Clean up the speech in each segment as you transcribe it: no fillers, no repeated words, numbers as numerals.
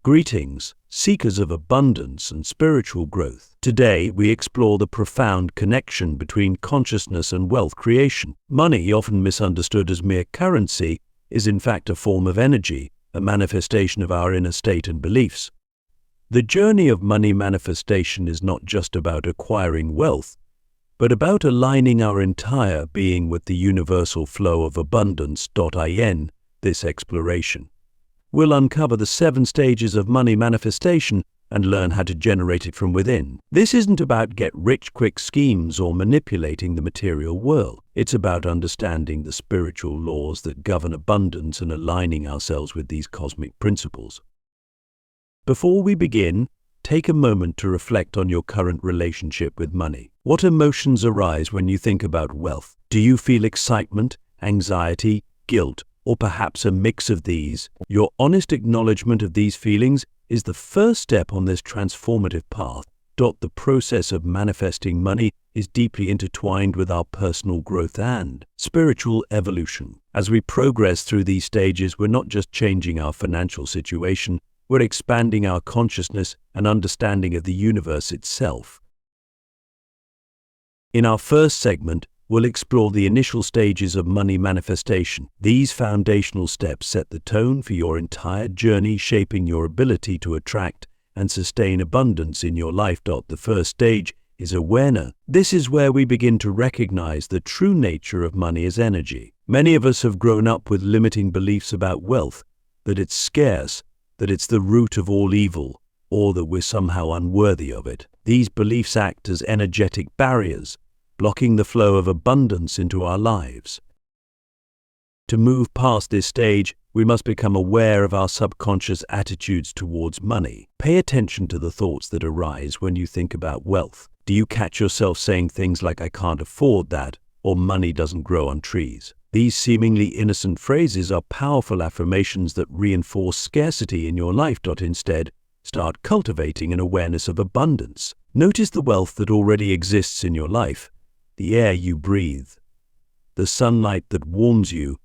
Greetings, seekers of abundance and spiritual growth. Today, we explore the profound connection between consciousness and wealth creation. Money, often misunderstood as mere currency, is in fact a form of energy, a manifestation of our inner state and beliefs. The journey of money manifestation is not just about acquiring wealth, but about aligning our entire being with the universal flow of abundance. In this exploration, we'll uncover the 7 stages of money manifestation and learn how to generate it from within. This isn't about get-rich-quick schemes or manipulating the material world. It's about understanding the spiritual laws that govern abundance and aligning ourselves with these cosmic principles. Before we begin, take a moment to reflect on your current relationship with money. What emotions arise when you think about wealth? Do you feel excitement, anxiety, guilt, or perhaps a mix of these? Your honest acknowledgement of these feelings is the first step on this transformative path. The process of manifesting money is deeply intertwined with our personal growth and spiritual evolution. As we progress through these stages, we're not just changing our financial situation, we're expanding our consciousness and understanding of the universe itself. In our first segment, we'll explore the initial stages of money manifestation. These foundational steps set the tone for your entire journey, shaping your ability to attract and sustain abundance in your life. The first stage is awareness. This is where we begin to recognize the true nature of money as energy. Many of us have grown up with limiting beliefs about wealth, that it's scarce, that it's the root of all evil, or that we're somehow unworthy of it. These beliefs act as energetic barriers, blocking the flow of abundance into our lives. To move past this stage, we must become aware of our subconscious attitudes towards money. Pay attention to the thoughts that arise when you think about wealth. Do you catch yourself saying things like, "I can't afford that," or "money doesn't grow on trees"? These seemingly innocent phrases are powerful affirmations that reinforce scarcity in your life. Instead, start cultivating an awareness of abundance. Notice the wealth that already exists in your life. The air you breathe, the sunlight that warms you,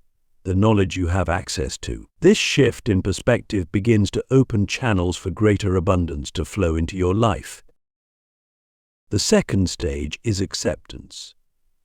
the knowledge you have access to. This shift in perspective begins to open channels for greater abundance to flow into your life. The second stage is acceptance.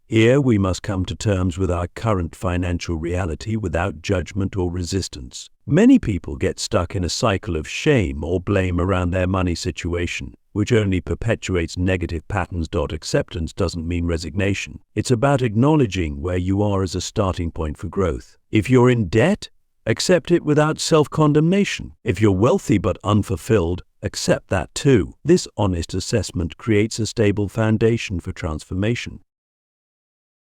Here we must come to terms with our current financial reality without judgment or resistance. Many people get stuck in a cycle of shame or blame around their money situation, which only perpetuates negative patterns. Acceptance doesn't mean resignation. It's about acknowledging where you are as a starting point for growth. If you're in debt, accept it without self-condemnation. If you're wealthy but unfulfilled, accept that too. This honest assessment creates a stable foundation for transformation.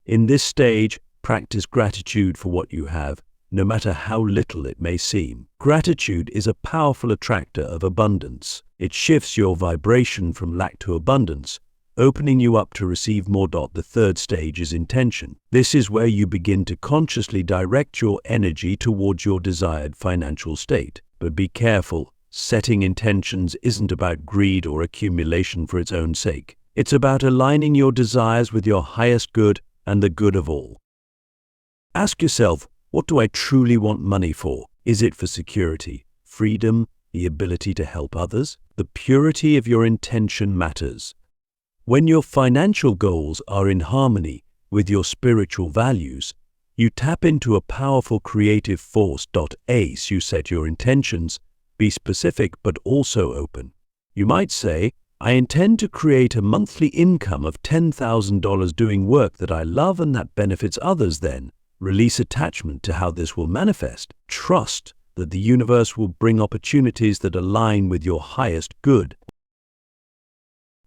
In this stage, practice gratitude for what you have, no matter how little it may seem. Gratitude is a powerful attractor of abundance. It shifts your vibration from lack to abundance, opening you up to receive more. The third stage is intention. This is where you begin to consciously direct your energy towards your desired financial state. But be careful, setting intentions isn't about greed or accumulation for its own sake. It's about aligning your desires with your highest good and the good of all. Ask yourself, what do I truly want money for? Is it for security, freedom, the ability to help others? The purity of your intention matters. When your financial goals are in harmony with your spiritual values, you tap into a powerful creative force. You set your intentions, be specific but also open. You might say, "I intend to create a monthly income of $10,000 doing work that I love and that benefits others." Then, release attachment to how this will manifest. Trust that the universe will bring opportunities that align with your highest good.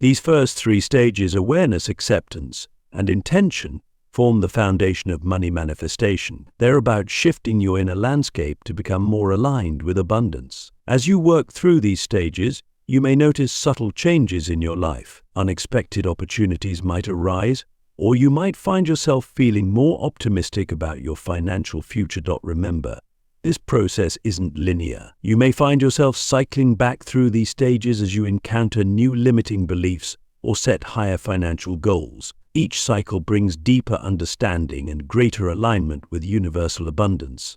These first 3 stages, awareness, acceptance, and intention, form the foundation of money manifestation. They're about shifting your inner landscape to become more aligned with abundance. As you work through these stages, you may notice subtle changes in your life. Unexpected opportunities might arise, or you might find yourself feeling more optimistic about your financial future. Remember, this process isn't linear. You may find yourself cycling back through these stages as you encounter new limiting beliefs or set higher financial goals. Each cycle brings deeper understanding and greater alignment with universal abundance.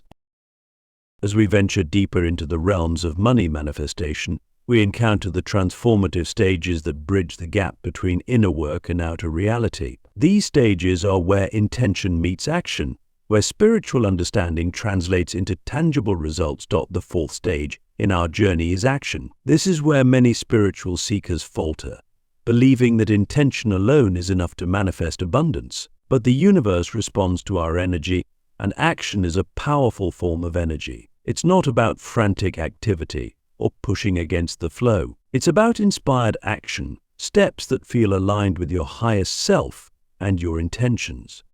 As we venture deeper into the realms of money manifestation, we encounter the transformative stages that bridge the gap between inner work and outer reality. These stages are where intention meets action, where spiritual understanding translates into tangible results. The fourth stage in our journey is action. This is where many spiritual seekers falter, believing that intention alone is enough to manifest abundance. But the universe responds to our energy, and action is a powerful form of energy. It's not about frantic activity or pushing against the flow. It's about inspired action, steps that feel aligned with your highest self and your intentions.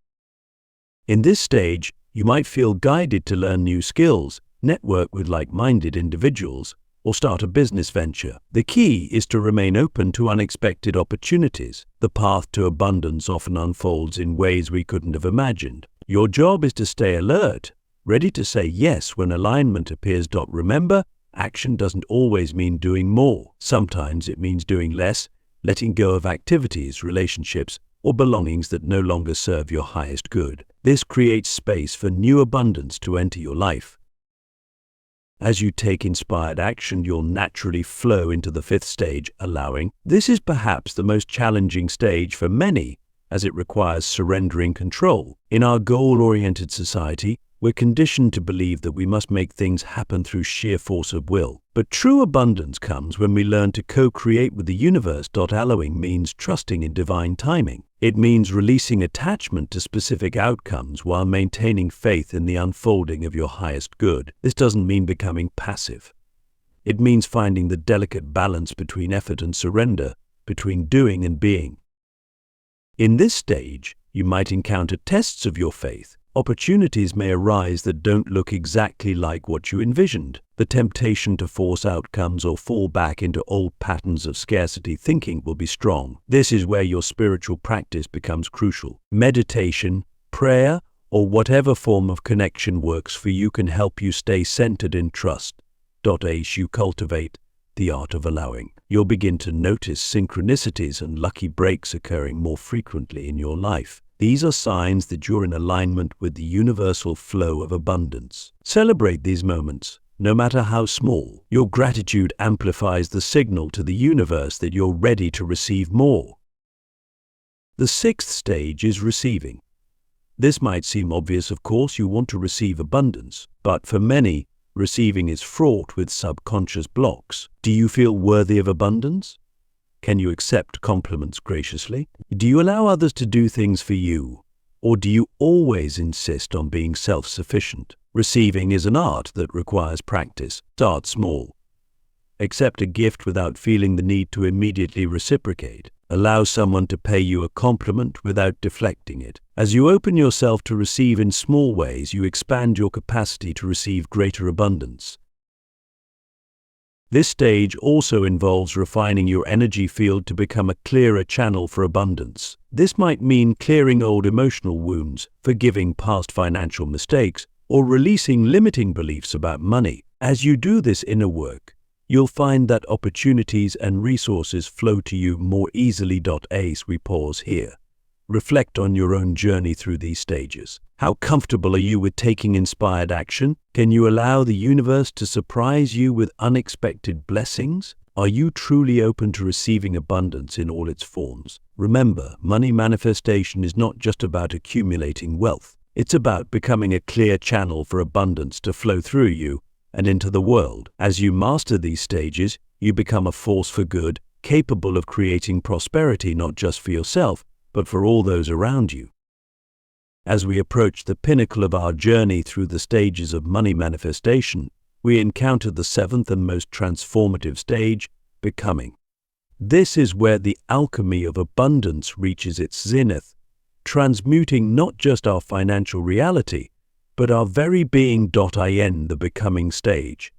In this stage, you might feel guided to learn new skills, network with like-minded individuals, or start a business venture. The key is to remain open to unexpected opportunities. The path to abundance often unfolds in ways we couldn't have imagined. Your job is to stay alert, ready to say yes when alignment appears. Remember, action doesn't always mean doing more. Sometimes it means doing less, letting go of activities, relationships, or belongings that no longer serve your highest good. This creates space for new abundance to enter your life. As you take inspired action, you'll naturally flow into the fifth stage, allowing. This is perhaps the most challenging stage for many, as it requires surrendering control. In our goal-oriented society, we're conditioned to believe that we must make things happen through sheer force of will. But true abundance comes when we learn to co-create with the universe. Allowing means trusting in divine timing. It means releasing attachment to specific outcomes while maintaining faith in the unfolding of your highest good. This doesn't mean becoming passive. It means finding the delicate balance between effort and surrender, between doing and being. In this stage, you might encounter tests of your faith. Opportunities may arise that don't look exactly like what you envisioned. The temptation to force outcomes or fall back into old patterns of scarcity thinking will be strong. This is where your spiritual practice becomes crucial. Meditation, prayer, or whatever form of connection works for you can help you stay centered in trust. As you cultivate the art of allowing, you'll begin to notice synchronicities and lucky breaks occurring more frequently in your life. These are signs that you're in alignment with the universal flow of abundance. Celebrate these moments, no matter how small. Your gratitude amplifies the signal to the universe that you're ready to receive more. The sixth stage is receiving. This might seem obvious. Of course, you want to receive abundance, but for many, receiving is fraught with subconscious blocks. Do you feel worthy of abundance? Can you accept compliments graciously? Do you allow others to do things for you? Or do you always insist on being self-sufficient? Receiving is an art that requires practice. Start small. Accept a gift without feeling the need to immediately reciprocate. Allow someone to pay you a compliment without deflecting it. As you open yourself to receive in small ways, you expand your capacity to receive greater abundance. This stage also involves refining your energy field to become a clearer channel for abundance. This might mean clearing old emotional wounds, forgiving past financial mistakes, or releasing limiting beliefs about money. As you do this inner work, you'll find that opportunities and resources flow to you more easily. As we pause here, reflect on your own journey through these stages. How comfortable are you with taking inspired action? Can you allow the universe to surprise you with unexpected blessings? Are you truly open to receiving abundance in all its forms? Remember, money manifestation is not just about accumulating wealth. It's about becoming a clear channel for abundance to flow through you and into the world. As you master these stages, you become a force for good, capable of creating prosperity not just for yourself, but for all those around you. As we approach the pinnacle of our journey through the stages of money manifestation, we encounter the seventh and most transformative stage, becoming. This is where the alchemy of abundance reaches its zenith, transmuting not just our financial reality, but our very being. In the becoming stage,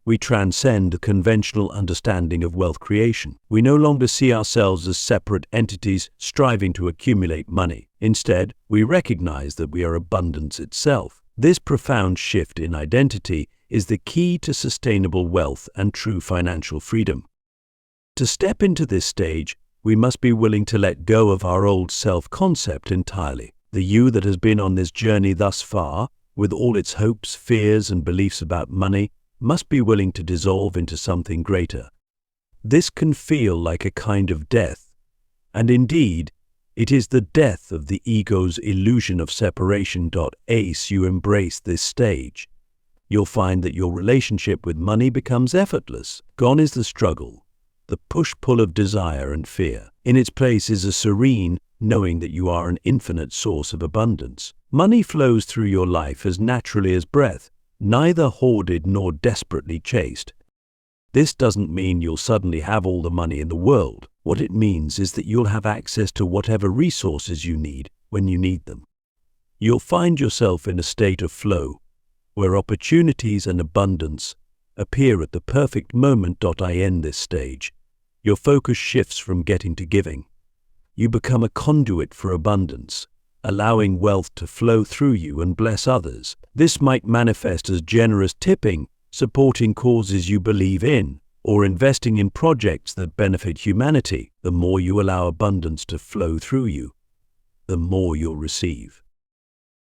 we transcend the conventional understanding of wealth creation. We no longer see ourselves as separate entities striving to accumulate money. Instead, we recognize that we are abundance itself. This profound shift in identity is the key to sustainable wealth and true financial freedom. To step into this stage, we must be willing to let go of our old self-concept entirely. The you that has been on this journey thus far with all its hopes, fears, and beliefs about money, must be willing to dissolve into something greater. This can feel like a kind of death, and indeed, it is the death of the ego's illusion of separation. As you embrace this stage, you'll find that your relationship with money becomes effortless. Gone is the struggle, the push-pull of desire and fear. In its place is a serene knowing that you are an infinite source of abundance. Money flows through your life as naturally as breath, neither hoarded nor desperately chased. This doesn't mean you'll suddenly have all the money in the world. What it means is that you'll have access to whatever resources you need when you need them. You'll find yourself in a state of flow, where opportunities and abundance appear at the perfect moment. I end this stage. Your focus shifts from getting to giving. You become a conduit for abundance, allowing wealth to flow through you and bless others. This might manifest as generous tipping, supporting causes you believe in, or investing in projects that benefit humanity. The more you allow abundance to flow through you, the more you'll receive.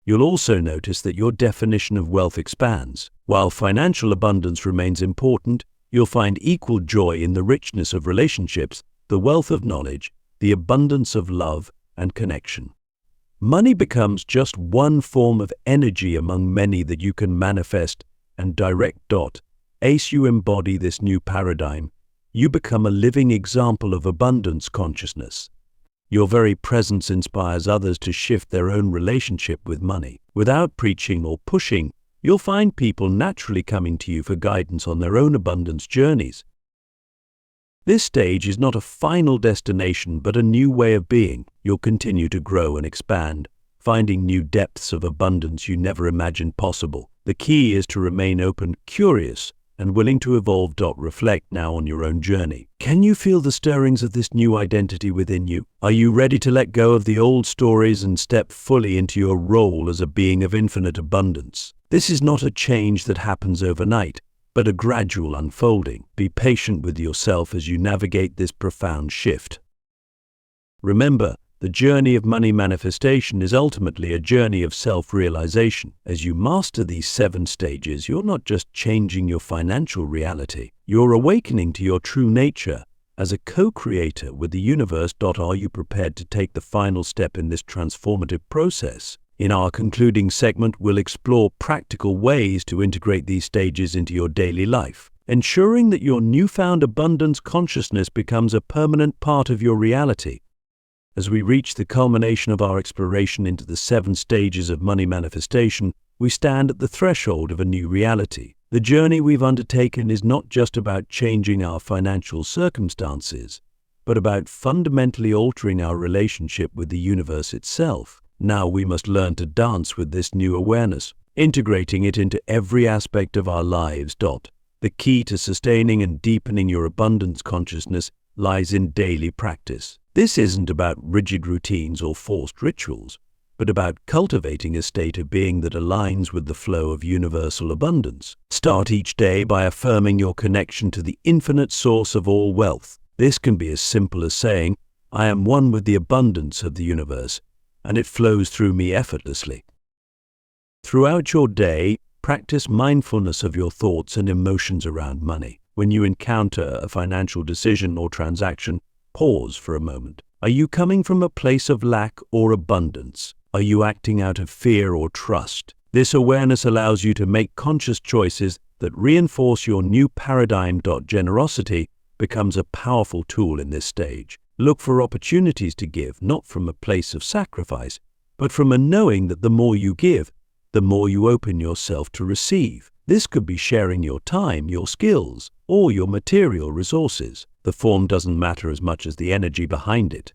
You'll also notice that your definition of wealth expands. While financial abundance remains important, you'll find equal joy in the richness of relationships, the wealth of knowledge, the abundance of love and connection. Money becomes just one form of energy among many that you can manifest and direct. As you embody this new paradigm, you become a living example of abundance consciousness. Your very presence inspires others to shift their own relationship with money. Without preaching or pushing, you'll find people naturally coming to you for guidance on their own abundance journeys. This stage is not a final destination, but a new way of being. You'll continue to grow and expand, finding new depths of abundance you never imagined possible. The key is to remain open, curious, and willing to evolve. Reflect now on your own journey. Can you feel the stirrings of this new identity within you? Are you ready to let go of the old stories and step fully into your role as a being of infinite abundance? This is not a change that happens overnight, but a gradual unfolding. Be patient with yourself as you navigate this profound shift. Remember, the journey of money manifestation is ultimately a journey of self-realization. As you master these 7 stages, you're not just changing your financial reality, you're awakening to your true nature as a co-creator with the universe. Are you prepared to take the final step in this transformative process? In our concluding segment, we'll explore practical ways to integrate these stages into your daily life, ensuring that your newfound abundance consciousness becomes a permanent part of your reality. As we reach the culmination of our exploration into the 7 stages of money manifestation, we stand at the threshold of a new reality. The journey we've undertaken is not just about changing our financial circumstances, but about fundamentally altering our relationship with the universe itself. Now we must learn to dance with this new awareness, integrating it into every aspect of our lives. The key to sustaining and deepening your abundance consciousness lies in daily practice. This isn't about rigid routines or forced rituals, but about cultivating a state of being that aligns with the flow of universal abundance. Start each day by affirming your connection to the infinite source of all wealth. This can be as simple as saying, "I am one with the abundance of the universe, and it flows through me effortlessly." Throughout your day, practice mindfulness of your thoughts and emotions around money. When you encounter a financial decision or transaction, pause for a moment. Are you coming from a place of lack or abundance? Are you acting out of fear or trust? This awareness allows you to make conscious choices that reinforce your new paradigm. Generosity becomes a powerful tool in this stage. Look for opportunities to give, not from a place of sacrifice, but from a knowing that the more you give, the more you open yourself to receive. This could be sharing your time, your skills, or your material resources. The form doesn't matter as much as the energy behind it.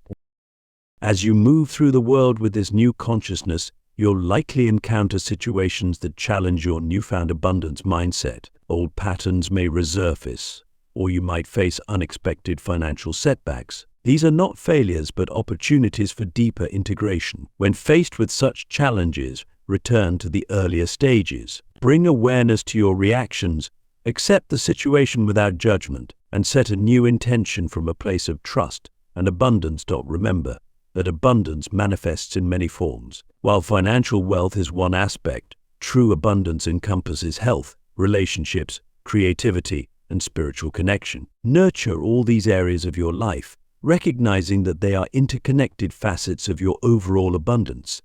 As you move through the world with this new consciousness, you'll likely encounter situations that challenge your newfound abundance mindset. Old patterns may resurface, or you might face unexpected financial setbacks. These are not failures, but opportunities for deeper integration. When faced with such challenges, return to the earlier stages. Bring awareness to your reactions, accept the situation without judgment, and set a new intention from a place of trust and abundance. Remember that abundance manifests in many forms. While financial wealth is one aspect, True abundance encompasses health, relationships, creativity, and spiritual connection. Nurture all these areas of your life, recognizing that they are interconnected facets of your overall abundance.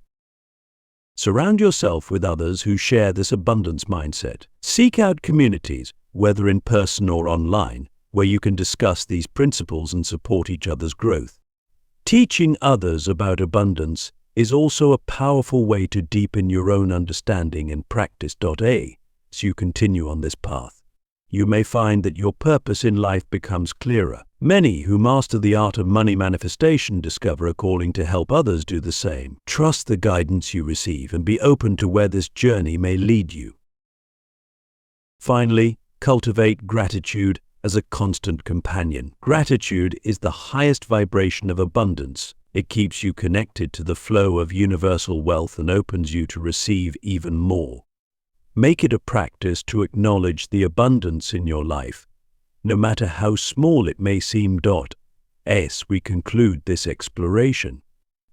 Surround yourself with others who share this abundance mindset. Seek out communities, whether in person or online, where you can discuss these principles and support each other's growth. Teaching others about abundance is also a powerful way to deepen your own understanding and practice. As you continue on this path, you may find that your purpose in life becomes clearer. Many who master the art of money manifestation discover a calling to help others do the same. Trust the guidance you receive and be open to where this journey may lead you. Finally, cultivate gratitude as a constant companion. Gratitude is the highest vibration of abundance. It keeps you connected to the flow of universal wealth and opens you to receive even more. Make it a practice to acknowledge the abundance in your life, no matter how small it may seem. As we conclude this exploration,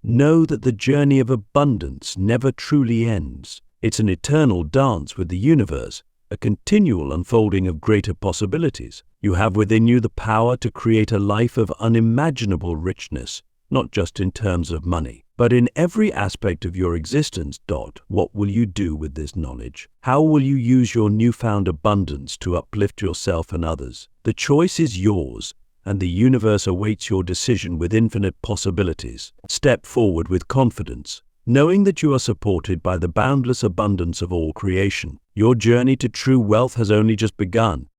know that the journey of abundance never truly ends. It's an eternal dance with the universe, a continual unfolding of greater possibilities. You have within you the power to create a life of unimaginable richness, not just in terms of money, but in every aspect of your existence. What will you do with this knowledge? How will you use your newfound abundance to uplift yourself and others? The choice is yours, and the universe awaits your decision with infinite possibilities. Step forward with confidence, knowing that you are supported by the boundless abundance of all creation. Your journey to true wealth has only just begun,